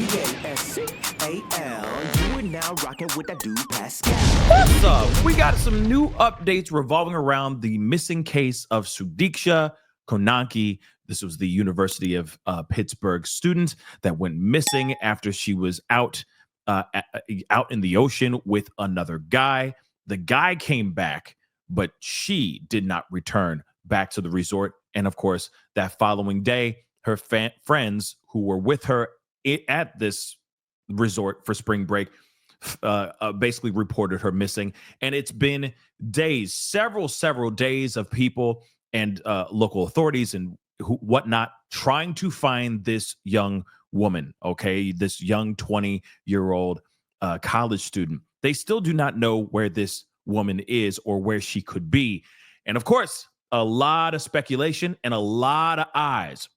thepascal. You are now rocking with that dude Pascal. What's up? We got some new updates revolving around the missing case of Sudiksha Konanki. This was the University of Pittsburgh student that went missing after she was out in the ocean with another guy. The guy came back, but she did not return back to the resort. And of course, that following day, her friends who were with her at this resort for spring break basically reported her missing. And it's been days, several days of people and local authorities and whatnot trying to find this young woman, okay, this young 20-year-old college student. They still do not know where this woman is or where she could be. And of course, a lot of speculation and a lot of eyes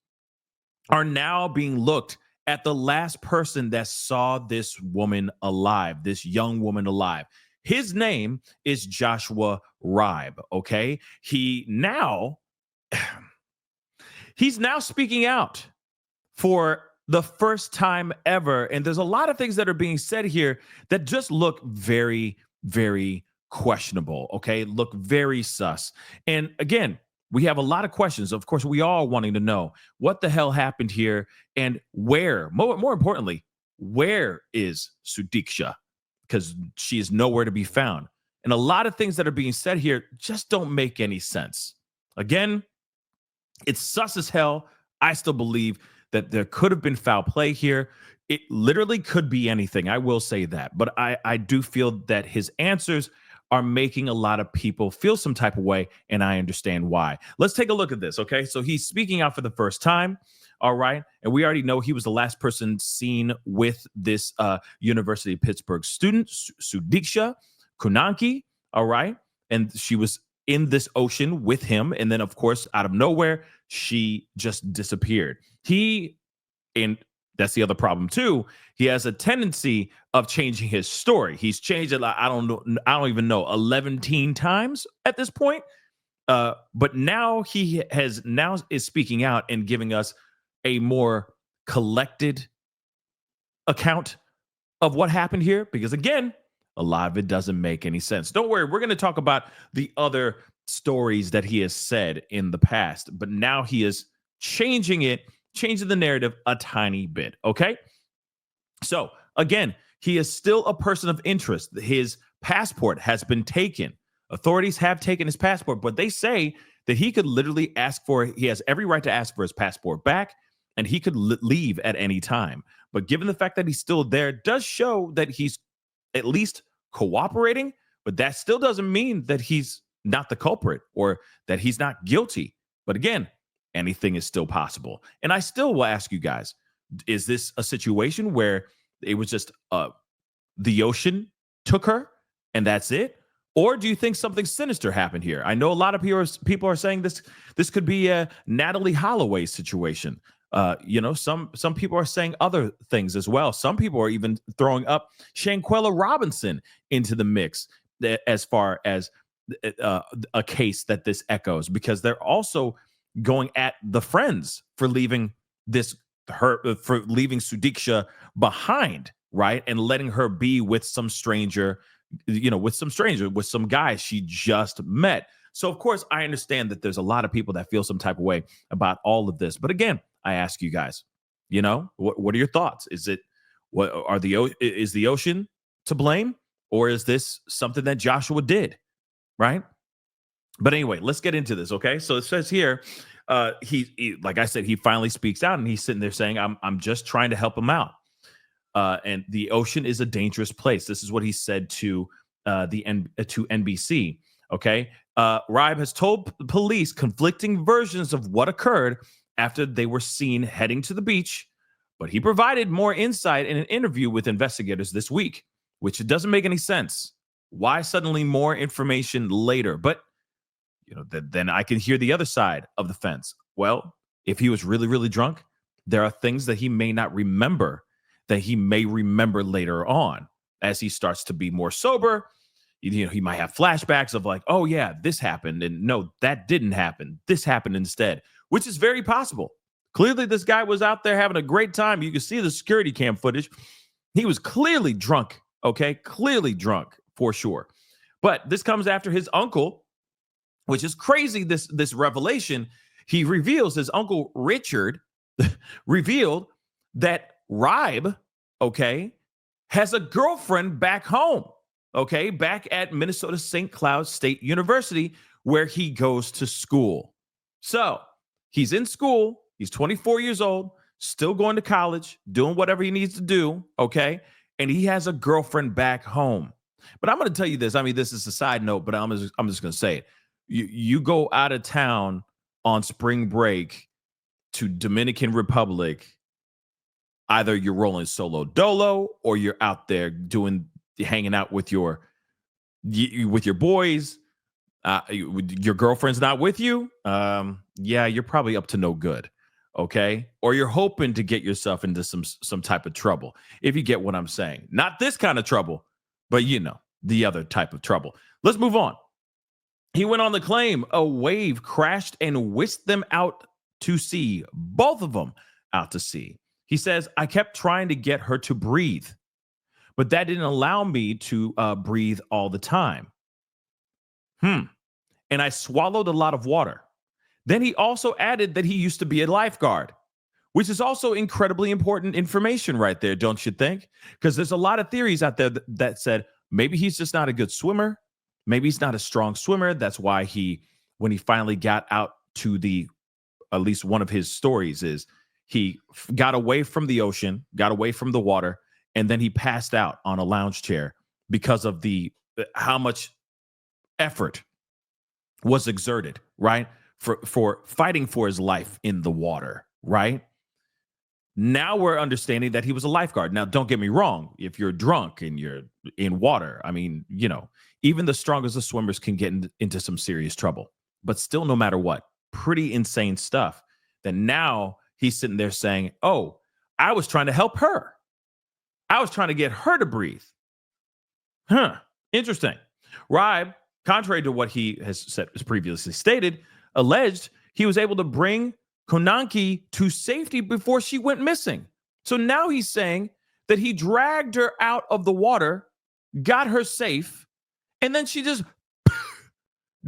are now being looked at the last person that saw this woman alive, this young woman alive. His name is Joshua Ribe, okay? He's now speaking out for the first time ever. And there's a lot of things that are being said here that just look very, very questionable, okay? Look very sus. And again, we have a lot of questions. Of course, we all wanting to know what the hell happened here and where, more importantly, where is Sudiksha? Because she is nowhere to be found. And a lot of things that are being said here just don't make any sense. Again, it's sus as hell. I still believe that there could have been foul play here. It literally could be anything. I will say that. But I do feel that his answers are making a lot of people feel some type of way, and I understand why. Let's take a look at this, okay? So he's speaking out for the first time, all right? And we already know he was the last person seen with this University of Pittsburgh student, Sudiksha Konanki, all right? And she was in this ocean with him, and then, of course, out of nowhere, she just disappeared. And that's the other problem too. He has a tendency of changing his story. He's changed it like I don't even know 11 times at this point. But now he is speaking out and giving us a more collected account of what happened here. Because again, a lot of it doesn't make any sense. Don't worry, we're going to talk about the other stories that he has said in the past, but now he is changing the narrative a tiny bit, okay? So, again, he is still a person of interest. His passport has been taken. Authorities have taken his passport, but they say that he could literally he has every right to ask for his passport back, and he could leave at any time. But given the fact that he's still there, it does show that he's at least cooperating, but that still doesn't mean that he's not the culprit or that he's not guilty. But again, anything is still possible. And I still will ask you guys, is this a situation where it was just the ocean took her and that's it? Or do you think something sinister happened here? I know a lot of people are saying this could be a Natalie Holloway situation. Some people are saying other things as well. Some people are even throwing up Shanquella Robinson into the mix as far as a case that this echoes, because they're also going at the friends for leaving Sudiksha behind, right? And letting her be with some stranger, with some guy she just met. So of course, I understand that there's a lot of people that feel some type of way about all of this. But again, I ask you guys, what are your thoughts? Is the ocean to blame, or is this something that Joshua did, right? But anyway, let's get into this, okay? So it says here, he like I said, he finally speaks out, and he's sitting there saying, "I'm just trying to help him out." And the ocean is a dangerous place. This is what he said to NBC. Okay, Ribe has told police conflicting versions of what occurred after they were seen heading to the beach, but he provided more insight in an interview with investigators this week, which doesn't make any sense. Why suddenly more information later? But then I can hear the other side of the fence. Well, if he was really, really drunk, there are things that he may not remember that he may remember later on as he starts to be more sober. He might have flashbacks of like, oh yeah, this happened, and no, that didn't happen. This happened instead, which is very possible. Clearly, this guy was out there having a great time. You can see the security cam footage. He was clearly drunk, okay? Clearly drunk for sure. But this comes after his uncle, which is crazy, this revelation. He reveals his uncle Richard revealed that Ribe, okay, has a girlfriend back home, okay, back at Minnesota St. Cloud State University, where he goes to school. So he's in school. He's 24 years old, still going to college, doing whatever he needs to do, okay? And he has a girlfriend back home. But I'm going to tell you this. I mean, this is a side note, but I'm just going to say it. You go out of town on spring break to Dominican Republic, either you're rolling solo dolo or you're out there hanging out with your boys. Your girlfriend's not with you. Yeah, you're probably up to no good. Okay. Or you're hoping to get yourself into some type of trouble, if you get what I'm saying. Not this kind of trouble, but the other type of trouble. Let's move on. He went on to claim a wave crashed and whisked them out to sea, both of them out to sea. He says, I kept trying to get her to breathe, but that didn't allow me to breathe all the time. And I swallowed a lot of water. Then he also added that he used to be a lifeguard, which is also incredibly important information right there, don't you think? Because there's a lot of theories out there that said maybe he's just not a good swimmer. Maybe he's not a strong swimmer. That's why when he finally got out to at least one of his stories is he got away from the ocean, got away from the water, and then he passed out on a lounge chair because of how much effort was exerted, right? For fighting for his life in the water, right? Now we're understanding that he was a lifeguard. Now, don't get me wrong. If you're drunk and you're in water, I mean, even the strongest of swimmers can get into some serious trouble. But still, no matter what, pretty insane stuff. That now he's sitting there saying, oh, I was trying to help her. I was trying to get her to breathe. Interesting. Ribe, contrary to what he has previously stated, alleged he was able to bring Konanki to safety before she went missing. So now he's saying that he dragged her out of the water, got her safe, and then she just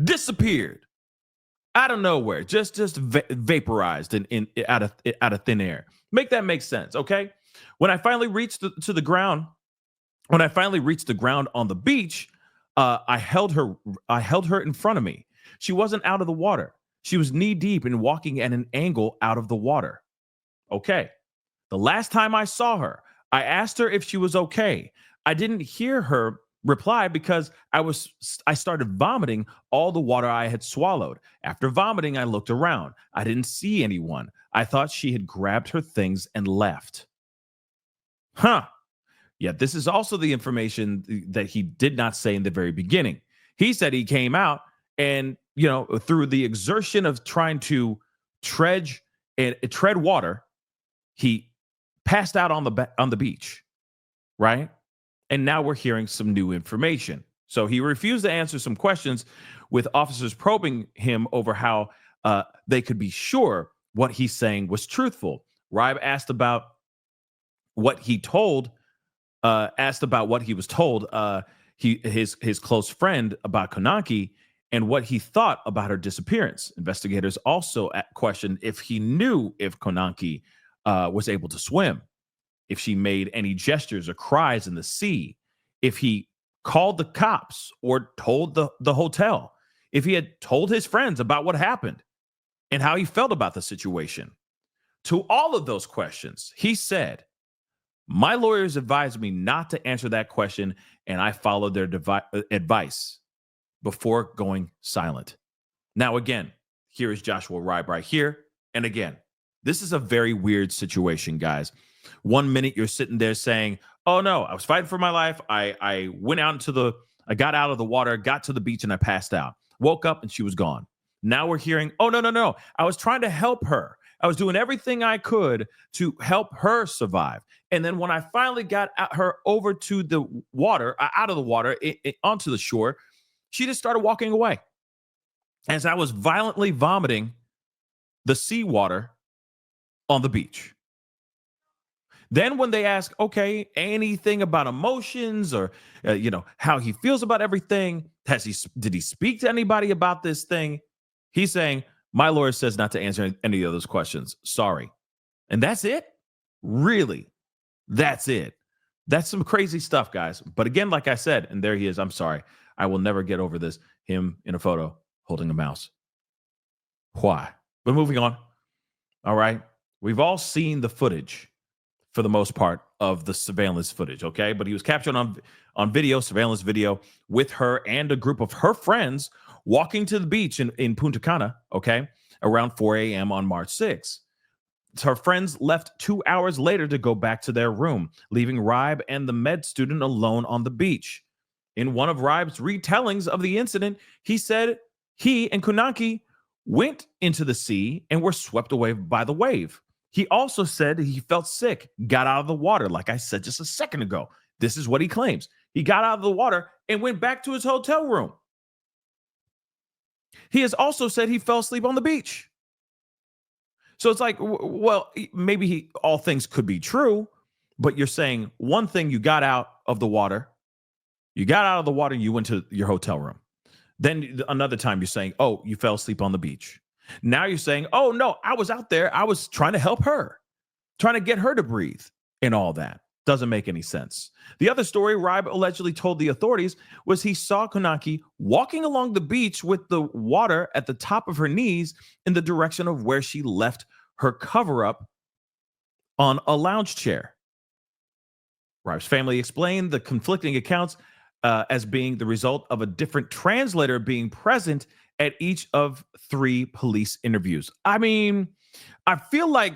disappeared out of nowhere, just vaporized out of thin air. Make that make sense, okay? When I finally reached the ground on the beach, I held her in front of me. She wasn't out of the water. She was knee deep and walking at an angle out of the water. Okay. The last time I saw her, I asked her if she was okay. I didn't hear her reply because I started vomiting all the water I had swallowed. After vomiting, I looked around. I didn't see anyone. I thought she had grabbed her things and left. Yeah, this is also the information that he did not say in the very beginning. He said he came out and, through the exertion of trying to tread water, he passed out on the beach, right? And now we're hearing some new information. So he refused to answer some questions with officers probing him over how they could be sure what he's saying was truthful. Ribe asked about what he told. Asked about what he was told, his close friend about Konanki, and what he thought about her disappearance. Investigators also questioned if he knew if Konanki was able to swim, if she made any gestures or cries in the sea, if he called the cops or told the hotel, if he had told his friends about what happened and how he felt about the situation. To all of those questions, he said, my lawyers advised me not to answer that question, and I followed their advice before going silent. Now, again, here is Joshua Ribe right here. And again, this is a very weird situation, guys. 1 minute you're sitting there saying, oh, no, I was fighting for my life. I got out of the water, got to the beach, and I passed out. Woke up, and she was gone. Now we're hearing, oh, no. I was trying to help her. I was doing everything I could to help her survive. And then when I finally got her over to the water, out of the water, onto the shore, she just started walking away. As I was violently vomiting the seawater on the beach. Then when they ask, okay, anything about emotions or how he feels about everything, did he speak to anybody about this thing? He's saying, my lawyer says not to answer any of those questions. Sorry. And that's it? Really? That's it. That's some crazy stuff, guys. But again, like I said, and there he is. I'm sorry. I will never get over this. Him in a photo holding a mouse. Why? But moving on. All right. We've all seen the footage for the most part of the surveillance footage, okay? But he was captured on video, surveillance video, with her and a group of her friends walking to the beach in Punta Cana, okay, around 4 a.m. on March 6th. Her friends left 2 hours later to go back to their room, leaving Ribe and the med student alone on the beach. In one of Ribe's retellings of the incident, he said he and Konanki went into the sea and were swept away by the wave. He also said he felt sick, got out of the water, like I said just a second ago. This is what he claims. He got out of the water and went back to his hotel room. He has also said he fell asleep on the beach. So it's like, well, maybe all things could be true, but you're saying one thing, you got out of the water. You got out of the water, you went to your hotel room. Then another time you're saying, oh, you fell asleep on the beach. Now you're saying, oh, no, I was out there. I was trying to help her, trying to get her to breathe and all that. Doesn't make any sense. The other story Ribe allegedly told the authorities was he saw Konanki walking along the beach with the water at the top of her knees in the direction of where she left her cover-up on a lounge chair. Ribe's family explained the conflicting accounts as being the result of a different translator being present at each of 3 police interviews. I mean, I feel like,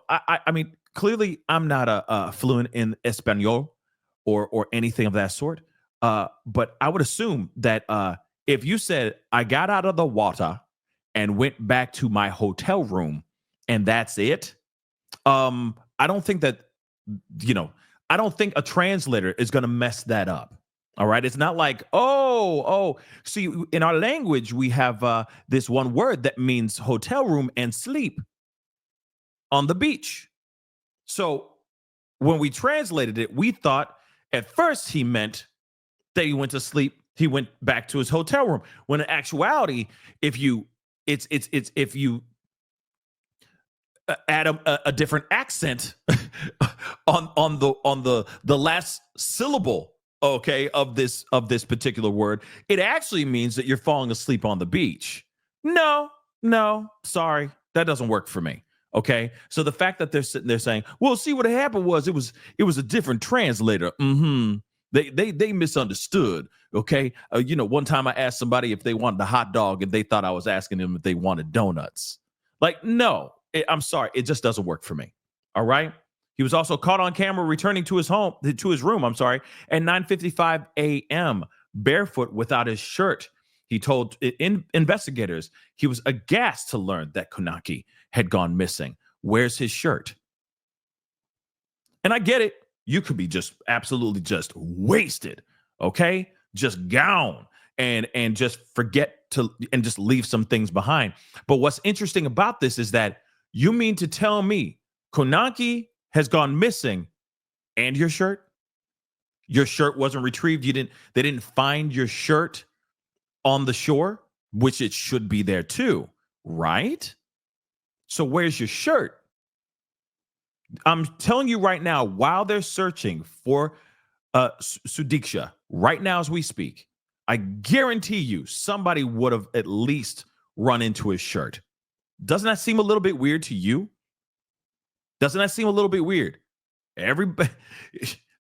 I mean, clearly I'm not a fluent in Espanol or anything of that sort. But I would assume that if you said, I got out of the water and went back to my hotel room and that's it, I don't think that, I don't think a translator is going to mess that up. All right. It's not like, see, in our language, we have this one word that means hotel room and sleep on the beach. So when we translated it, we thought at first he meant that he went to sleep. He went back to his hotel room. When in actuality, if you add a different accent on the last syllable, okay, of this particular word, it actually means that you're falling asleep on the beach. No, sorry, that doesn't work for me. Okay, so the fact that they're sitting there saying, "Well, see, what happened was it was a different translator." They misunderstood. Okay, one time I asked somebody if they wanted a hot dog, and they thought I was asking them if they wanted donuts. Like, no, I'm sorry, it just doesn't work for me. All right. He was also caught on camera returning to his room. I'm sorry, at 9:55 a.m. barefoot without his shirt. He told investigators he was aghast to learn that Konanki had gone missing. Where's his shirt? And I get it. You could be just absolutely just wasted, okay? Just gone and just forget to and just leave some things behind. But what's interesting about this is that you mean to tell me Konanki has gone missing and your shirt? Your shirt wasn't retrieved. They didn't find your shirt on the shore, which it should be there too, right? So where's your shirt? I'm telling you right now, while they're searching for Sudiksha, right now as we speak, I guarantee you somebody would have at least run into his shirt. Doesn't that seem a little bit weird to you? Doesn't that seem a little bit weird? Everybody,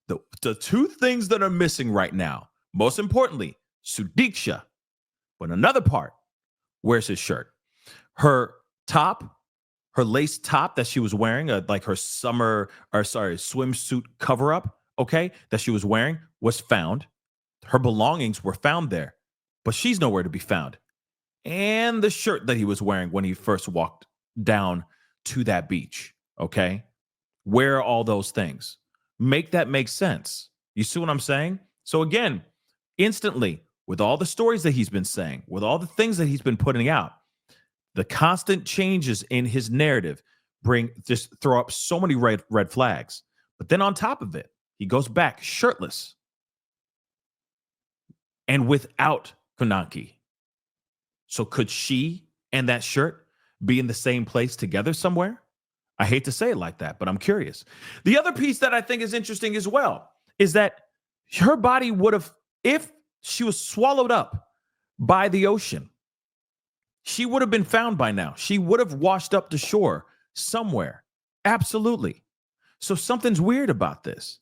the 2 things that are missing right now, most importantly, Sudiksha. But another part, where's his shirt? Her lace top that she was wearing, like her swimsuit cover up, okay, that she was wearing was found. Her belongings were found there, but she's nowhere to be found. And the shirt that he was wearing when he first walked down to that beach, okay? Where are all those things? Make that make sense. You see what I'm saying? So again, instantly, with all the stories that he's been saying, with all the things that he's been putting out, the constant changes in his narrative, just throw up so many red flags. But then on top of it, he goes back shirtless and without Konanki. So could she and that shirt be in the same place together somewhere? I hate to say it like that, but I'm curious. The other piece that I think is interesting as well is that her body would have, if she was swallowed up by the ocean, she would have been found by now. She would have washed up to shore somewhere. Absolutely. So something's weird about this.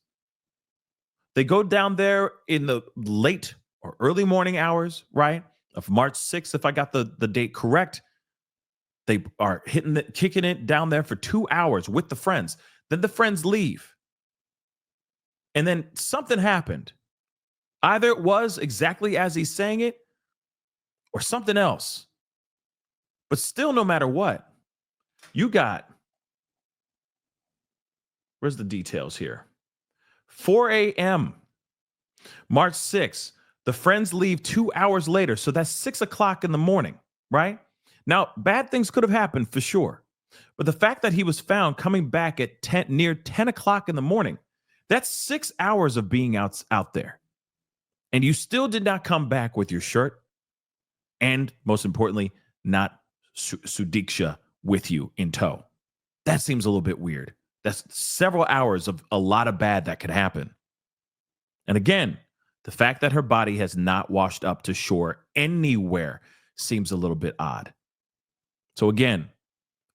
They go down there in the late or early morning hours, right? Of March 6th, if I got the date correct. They are kicking it down there for 2 hours with the friends. Then the friends leave. And then something happened. Either it was exactly as he's saying it or something else. But still, no matter what, you got, where's the details here? 4 a.m., March 6th. The friends leave 2 hours later. So that's 6 o'clock in the morning, right? Now, bad things could have happened for sure. But the fact that he was found coming back at near 10 o'clock in the morning, that's 6 hours of being out there. And you still did not come back with your shirt. And most importantly, not Sudiksha with you in tow. That seems a little bit weird. That's several hours of a lot of bad that could happen. And again, the fact that her body has not washed up to shore anywhere seems a little bit odd. So again,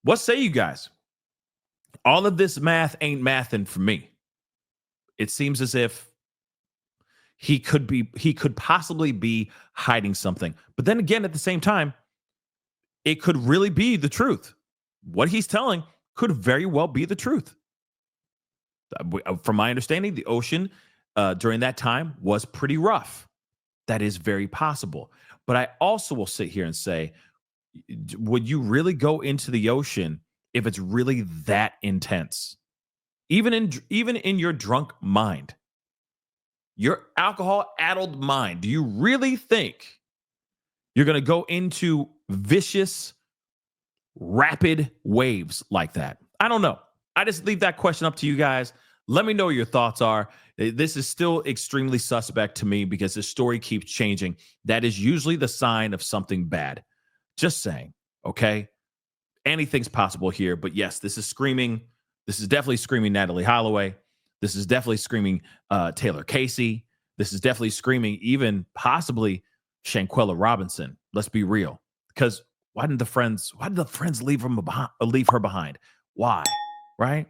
what say you guys? All of this math ain't mathing for me. It seems as if he could possibly be hiding something. But then again, at the same time, it could really be the truth. What he's telling could very well be the truth. From my understanding, the ocean during that time was pretty rough. That is very possible. But I also will sit here and say, would you really go into the ocean if it's really that intense? Even in your drunk mind, your alcohol-addled mind, do you really think you're going to go into vicious, rapid waves like that? I don't know. I just leave that question up to you guys. Let me know what your thoughts are. This is still extremely suspect to me because the story keeps changing. That is usually the sign of something bad. Just saying, okay? Anything's possible here, but yes, this is screaming. This is definitely screaming Natalie Holloway. This is definitely screaming Taylor Casey. This is definitely screaming even possibly Shanquella Robinson. Let's be real. Because why did the friends leave her behind? Why? Right?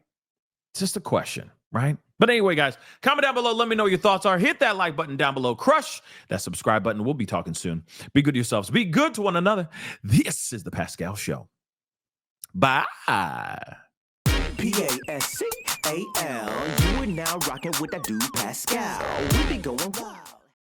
It's just a question, right? But anyway, guys, comment down below. Let me know what your thoughts are. Hit that like button down below. Crush that subscribe button. We'll be talking soon. Be good to yourselves. Be good to one another. This is the Pascal Show. Bye. Pascal. You are now rocking with that dude Pascal. We be going wild.